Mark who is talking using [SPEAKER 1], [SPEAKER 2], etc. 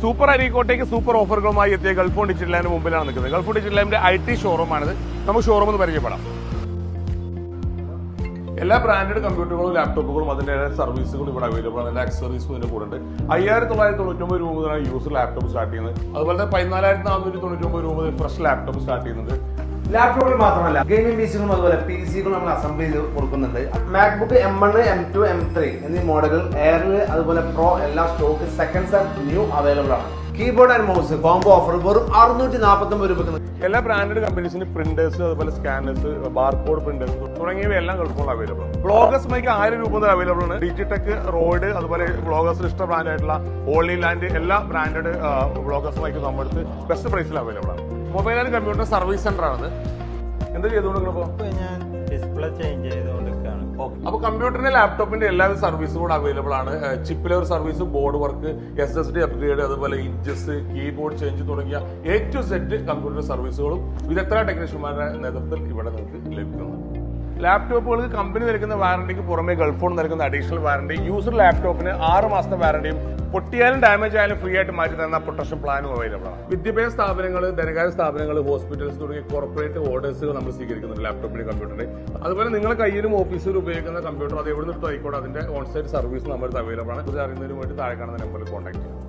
[SPEAKER 1] Super അരീക്കോട്ടേക്ക് super ഓഫറുകളുമായി എത്തിയ Gulf on digital ലാൻഡിന് മുമ്പിലാണ് നിൽക്കുന്നത്. ഗൾഫ് ഓൺ ഡിജിറ്റൽ ലാൻഡിന്റെ IT ഷോറൂമാണിത്. നമുക്ക് ഷോറൂം ഒന്ന് പരിചയപ്പെടാം. എല്ലാ ബ്രാൻഡഡ് കമ്പ്യൂട്ടറുകളും ലാപ്ടോപ്പുകളും അതിന്റെ സർവീസുകളും ഇവിടെ അവൈലബിൾ ആണ്. എല്ലാ അക്സറീസും ഇതിന്റെ കൂടെ ഉണ്ട്. 5999 രൂപ മുതലാണ് യൂസർ ലാപ്ടോപ്പ് സ്റ്റാർട്ട് ചെയ്യുന്നത്. അതുപോലെ തന്നെ 14,499 രൂപ മുതൽ ഫ്രഷ് ലാപ്ടോപ്പ് സ്റ്റാർട്ട് ചെയ്യുന്നുണ്ട്.
[SPEAKER 2] ലാപ്ടോപ്പിൽ മാത്രമല്ല ഗെയിമിംഗ് പീസുകളും അതുപോലെ PC-കളും നമ്മൾ അസംബിൾ ചെയ്ത് കൊടുക്കുന്നുണ്ട്. മാക്ബുക്ക് M1, M2, M3 എന്നീ മോഡലുകൾ എയറിൽ അതുപോലെ പ്രോ എല്ലാ stock seconds and new available ആണ്. Keyboard and mouse combo offer വെറും 649 രൂപയ്ക്ക്.
[SPEAKER 1] എല്ലാ ബ്രാൻഡഡ് കമ്പനീസിന് പ്രിന്റേഴ്സ് അതുപോലെ സ്കാനേഴ്സ് ബാർകോഡ് പ്രിന്റേഴ്സ് തുടങ്ങിയവയെല്ലാം ഗൾഫോൺ അവൈലബിൾ ആണ്. ബ്ലോഗേഴ്സ് മൈക്ക് 1000 രൂപ മുതൽ അവൈലബിൾ ആണ്. ഡിജിടെക്, റോഡ് അതുപോലെ ബ്ലോഗേഴ്സിന് ഇഷ്ട ബ്രാൻഡ് ആയിട്ടുള്ള ഓൺലി ലാൻഡ് എല്ലാ ബ്രാൻഡഡ് ബ്ലോഗേഴ്സ് മൈക്ക് നമ്മുടെ അടുത്ത് ബെസ്റ്റ് പ്രൈസിൽ അവൈലബിൾ ആണ്. Mobile and computer service centre ആണ്. എന്ത് ചെയ്തുകൊണ്ടിരിക്കണപ്പോ
[SPEAKER 3] ഞാൻ ഡിസ്പ്ലേ ചേഞ്ച് ചെയ്തുകൊണ്ടിരിക്കുകയാണ്.
[SPEAKER 1] അപ്പൊ കമ്പ്യൂട്ടറിന്റെ ലാപ്ടോപ്പിന്റെ എല്ലാവിധ സർവീസും കൂടെ അവൈലബിൾ ആണ്. Chip level service, board work, SSD upgrade, അതുപോലെ ഇഞ്ചസ്, കീബോർഡ് ചേഞ്ച് തുടങ്ങിയ A to Z കമ്പ്യൂട്ടർ സർവീസുകളും വിദഗ്ധ ടെക്നീഷ്യന്മാരുടെ നേതൃത്വത്തിൽ ഇവിടെ നിങ്ങൾക്ക് ലഭിക്കുന്നു. ലാപ്ടോപ്പുകൾക്ക് കമ്പനി നൽകുന്ന വാറണ്ടിക്ക് പുറമെ ഗൾഫോൺ നൽകുന്ന അഡീഷണൽ വാറണ്ടി, യൂസർ ലാപ്ടോപ്പിന് 6 മാസത്തെ വാറണ്ടിയും പൊട്ടിയാലും ഡാമേജ് ആയാലും ഫ്രീ ആയിട്ട് മാറ്റി തരുന്ന പ്രൊട്ടക്ഷൻ പ്ലാനും അവൈലബിൾ ആണ്. വിദ്യാഭ്യാസ സ്ഥാപനങ്ങൾ, ധനകാര്യ സ്ഥാപനങ്ങൾ, ഹോസ്പിറ്റൽസ് തുടങ്ങിയ കോർപ്പറേറ്റ് ഓർഡേഴ്സുകൾ നമ്മൾ സ്വീകരിക്കുന്നുണ്ട് ലാപ്ടോപ്പിന്റെ കമ്പ്യൂട്ടറിന്റെ. അതുപോലെ നിങ്ങളുടെ കയ്യിലും ഓഫീസിലും ഉപയോഗിക്കുന്ന കമ്പ്യൂട്ടർ അത് എവിടെ നിന്ന് ആയിക്കോട്ടെ അതിന്റെ ഓൺസൈറ്റ് സർവീസ് നമ്മുടെ അവൈലബിൾ ആണ്. ഇത് അറിയുന്നതിന് വേണ്ടി താഴെ കാണുന്ന നമ്പറിൽ കോൺടാക്ട് ചെയ്യാം.